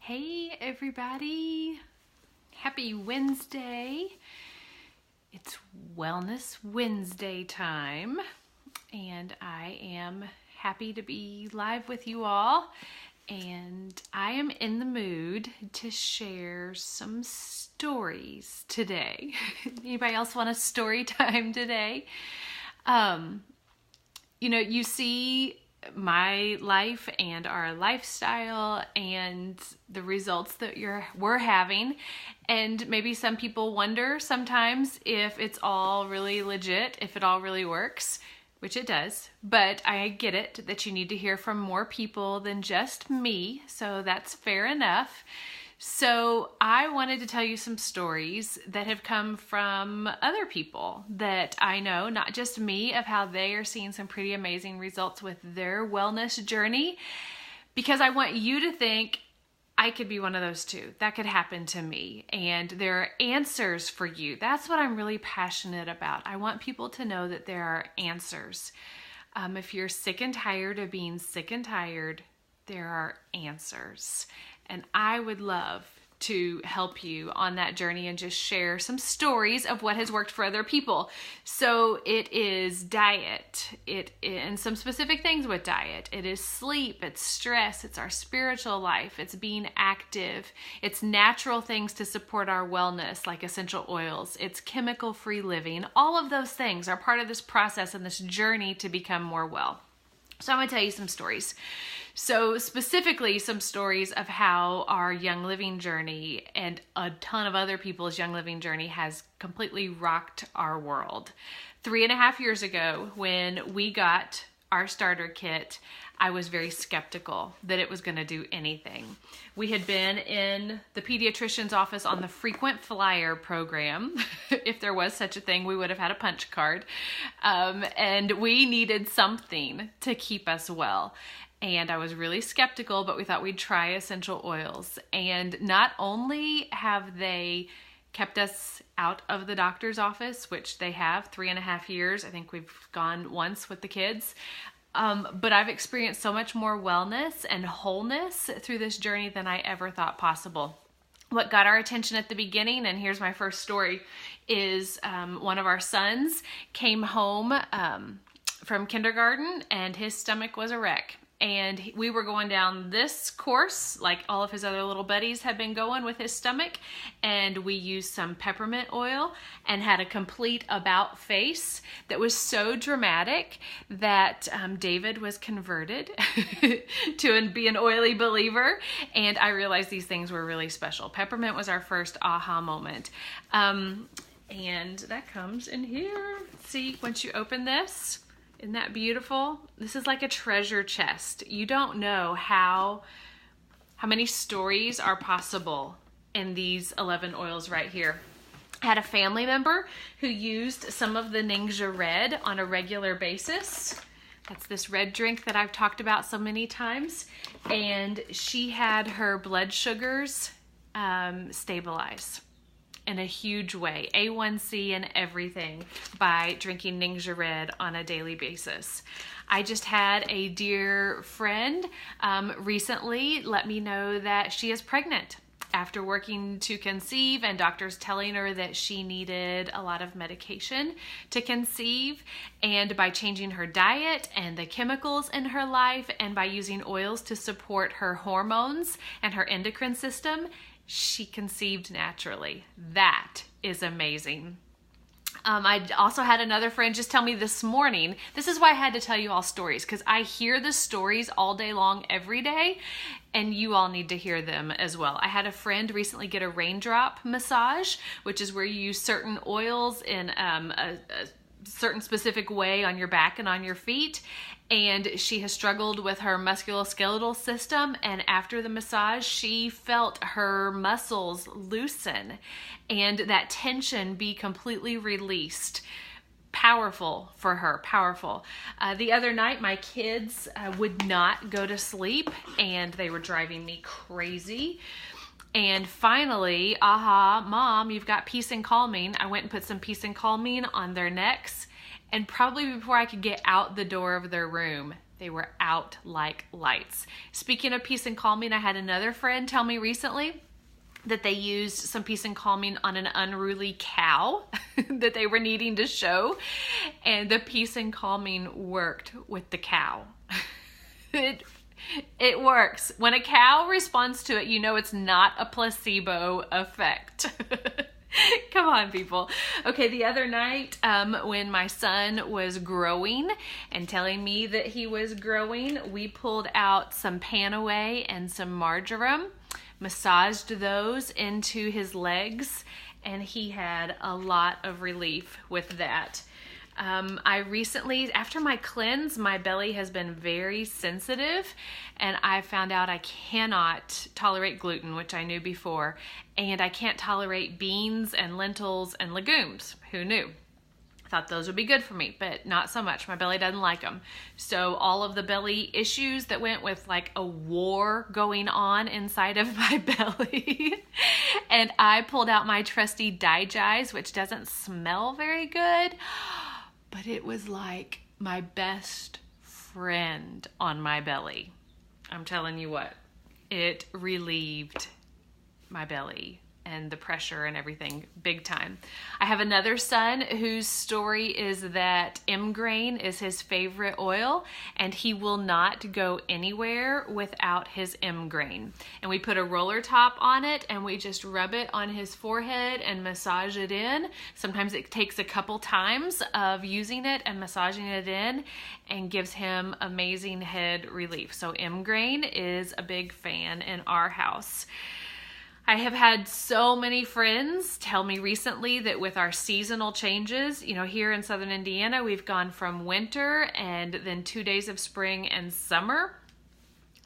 Hey everybody, happy Wednesday. It's Wellness Wednesday time and I am happy to be live with you all, and I am in the mood to share some stories today. Anybody else want a story time today? You see my life and our lifestyle and the results that we're having, and maybe some people wonder sometimes if it's all really legit, if it all really works, which it does, but I get it that you need to hear from more people than just me, so that's fair enough. So I wanted to tell you some stories that have come from other people that I know, not just me, of how they are seeing some pretty amazing results with their wellness journey, because I want you to think, I could be one of those too. That could happen to me. And there are answers for you. That's what I'm really passionate about. I want people to know that there are answers. If you're sick and tired of being sick and tired, there are answers. And I would love to help you on that journey and just share some stories of what has worked for other people. So it is diet, and some specific things with diet. It is sleep, it's stress, it's our spiritual life, it's being active, it's natural things to support our wellness like essential oils, it's chemical-free living. All of those things are part of this process and this journey to become more well. So I'm going to tell you some stories. So specifically some stories of how our Young Living journey and a ton of other people's Young Living journey has completely rocked our world. 3.5 years ago, when we got our starter kit, I was very skeptical that it was going to do anything. We had been in the pediatrician's office on the frequent flyer program. If there was such a thing, we would have had a punch card. And we needed something to keep us well. And I was really skeptical, but we thought we'd try essential oils. And not only have they kept us out of the doctor's office, which they have 3.5 years. I think we've gone once with the kids. But I've experienced so much more wellness and wholeness through this journey than I ever thought possible. What got our attention at the beginning, and here's my first story, is one of our sons came home from kindergarten and his stomach was a wreck. And we were going down this course, like all of his other little buddies had been going with his stomach, and we used some peppermint oil and had a complete about face that was so dramatic that David was converted to be an oily believer, and I realized these things were really special. Peppermint was our first aha moment. And that comes in here. See, once you open this, isn't that beautiful? This is like a treasure chest. You don't know how many stories are possible in these 11 oils right here. I had a family member who used some of the Ningxia Red on a regular basis. That's this red drink that I've talked about so many times. And she had her blood sugars stabilize in a huge way, A1C and everything, by drinking Ningxia Red on a daily basis. I just had a dear friend recently let me know that she is pregnant after working to conceive and doctors telling her that she needed a lot of medication to conceive. And by changing her diet and the chemicals in her life and by using oils to support her hormones and her endocrine system, she conceived naturally. That is amazing. I also had another friend just tell me this morning, this is why I had to tell you all stories, because I hear the stories all day long, every day, and you all need to hear them as well. I had a friend recently get a raindrop massage, which is where you use certain oils in a certain specific way on your back and on your feet. And she has struggled with her musculoskeletal system, and after the massage she felt her muscles loosen and that tension be completely released. Powerful for her, powerful. The other night my kids would not go to sleep and they were driving me crazy. And finally, aha, Mom, you've got Peace and Calming. I went and put some Peace and Calming on their necks, and probably before I could get out the door of their room, They were out like lights. Speaking of peace and calming, I had another friend tell me recently that they used some peace and calming on an unruly cow that they were needing to show, and the peace and calming worked with the cow. It works. When a cow responds to it, you know it's not a placebo effect. Come on, people. Okay, the other night when my son was growing and telling me that he was growing, we pulled out some Panaway and some marjoram, massaged those into his legs, and he had a lot of relief with that. I recently, after my cleanse, my belly has been very sensitive, and I found out I cannot tolerate gluten, which I knew before, and I can't tolerate beans and lentils and legumes. Who knew? I thought those would be good for me, but not so much. My belly doesn't like them. So all of the belly issues that went with like a war going on inside of my belly. And I pulled out my trusty Digize, which doesn't smell very good, but it was like my best friend on my belly. I'm telling you what, it relieved my belly and the pressure and everything big time. I have another son whose story is that M-Grain is his favorite oil, and he will not go anywhere without his M-Grain. And we put a roller top on it and we just rub it on his forehead and massage it in. Sometimes it takes a couple times of using it and massaging it in and gives him amazing head relief. So M-Grain is a big fan in our house. I have had so many friends tell me recently that with our seasonal changes, you know, here in Southern Indiana, we've gone from winter and then 2 days of spring and summer.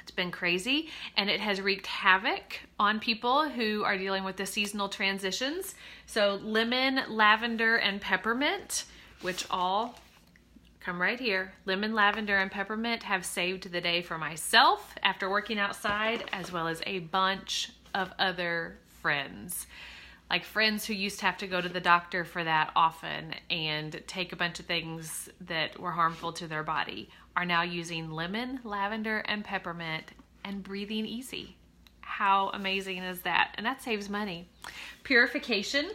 It's been crazy, and it has wreaked havoc on people who are dealing with the seasonal transitions. So lemon, lavender, and peppermint, which all come right here. Lemon, lavender, and peppermint have saved the day for myself after working outside, as well as a bunch of other friends. Like friends who used to have to go to the doctor for that often and take a bunch of things that were harmful to their body are now using lemon, lavender, and peppermint and breathing easy. How amazing is that? And that saves money. Purification.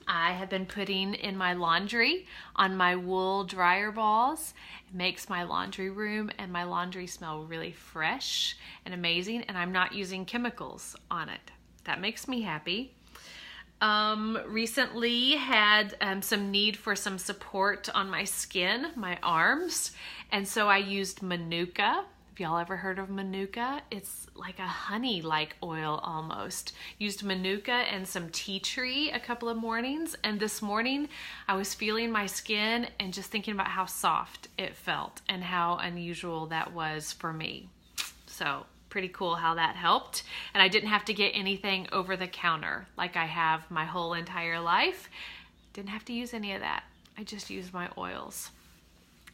I have been putting in my laundry on my wool dryer balls. It makes my laundry room and my laundry smell really fresh and amazing, and I'm not using chemicals on it. That makes me happy. Recently had some need for some support on my skin, my arms, and so I used Manuka. Have y'all ever heard of Manuka? It's like a honey-like oil almost. Used Manuka and some tea tree a couple of mornings, and this morning I was feeling my skin and just thinking about how soft it felt and how unusual that was for me. So pretty cool how that helped. And I didn't have to get anything over the counter like I have my whole entire life. Didn't have to use any of that. I just used my oils.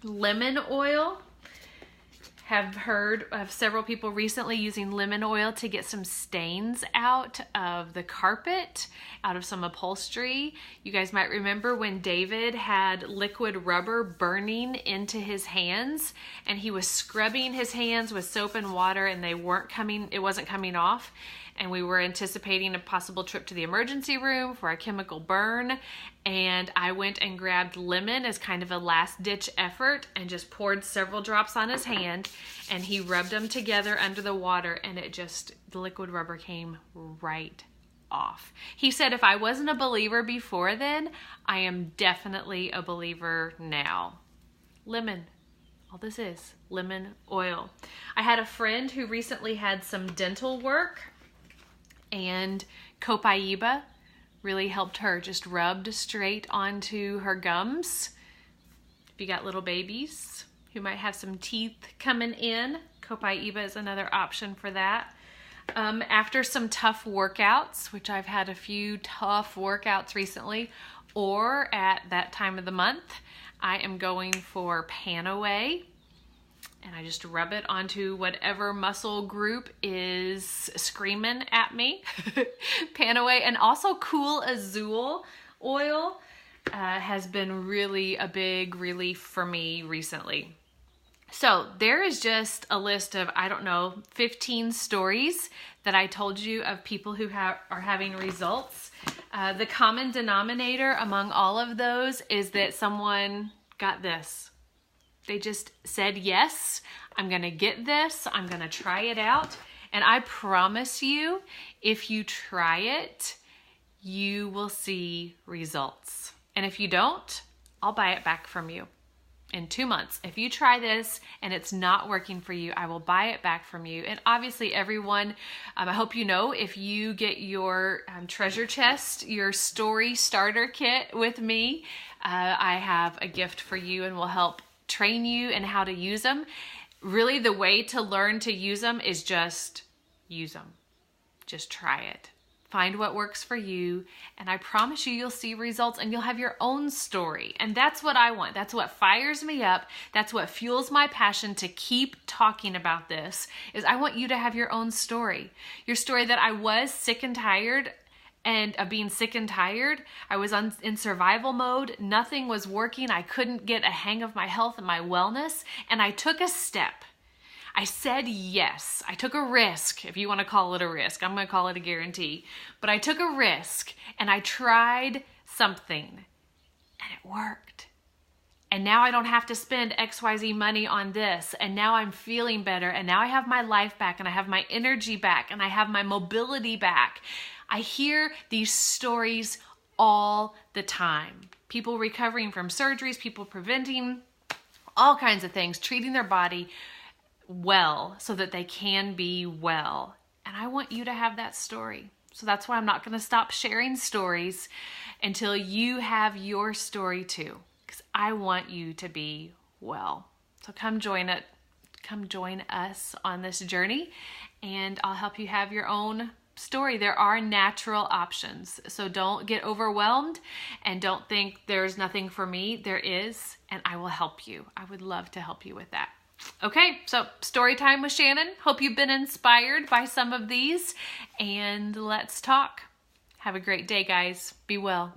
Lemon oil. Have heard of several people recently using lemon oil to get some stains out of the carpet, out of some upholstery. You guys might remember when David had liquid rubber burning into his hands, and he was scrubbing his hands with soap and water, and it wasn't coming off. And we were anticipating a possible trip to the emergency room for a chemical burn. And I went and grabbed lemon as kind of a last ditch effort and just poured several drops on his hand, and he rubbed them together under the water, and the liquid rubber came right off. He said if I wasn't a believer before then, I am definitely a believer now. Lemon. All this is lemon oil. I had a friend who recently had some dental work, and Copaiba really helped her, just rubbed straight onto her gums. If you got little babies who might have some teeth coming in, Copaiba is another option for that. After some tough workouts, which I've had a few tough workouts recently, or at that time of the month, I am going for Panaway. And I just rub it onto whatever muscle group is screaming at me. Panaway, and also Cool Azul oil has been really a big relief for me recently. So there is just a list of, I don't know, 15 stories that I told you of people who are having results. The common denominator among all of those is that someone got this. They just said, yes, I'm going to get this. I'm going to try it out. And I promise you, if you try it, you will see results. And if you don't, I'll buy it back from you in 2 months. If you try this and it's not working for you, I will buy it back from you. And obviously everyone, I hope you know, if you get your treasure chest, your story starter kit with me, I have a gift for you and will help train you in how to use them. Really, the way to learn to use them is just use them. Just try it. Find what works for you, and I promise you, you'll see results and you'll have your own story. And that's what I want. That's what fires me up. That's what fuels my passion to keep talking about this, is I want you to have your own story. Your story that I was sick and tired and of being sick and tired. I was in survival mode. Nothing was working. I couldn't get a hang of my health and my wellness. And I took a step. I said yes. I took a risk, if you want to call it a risk. I'm going to call it a guarantee. But I took a risk and I tried something and it worked. And now I don't have to spend XYZ money on this. And now I'm feeling better. And now I have my life back and I have my energy back and I have my mobility back. I hear these stories all the time. People recovering from surgeries, people preventing all kinds of things, treating their body well so that they can be well. And I want you to have that story. So that's why I'm not going to stop sharing stories until you have your story too, because I want you to be well. So come join us on this journey, and I'll help you have your own story. There are natural options. So don't get overwhelmed and don't think there's nothing for me. There is, and I will help you. I would love to help you with that. Okay, so story time with Shannon. Hope you've been inspired by some of these, and let's talk. Have a great day, guys. Be well.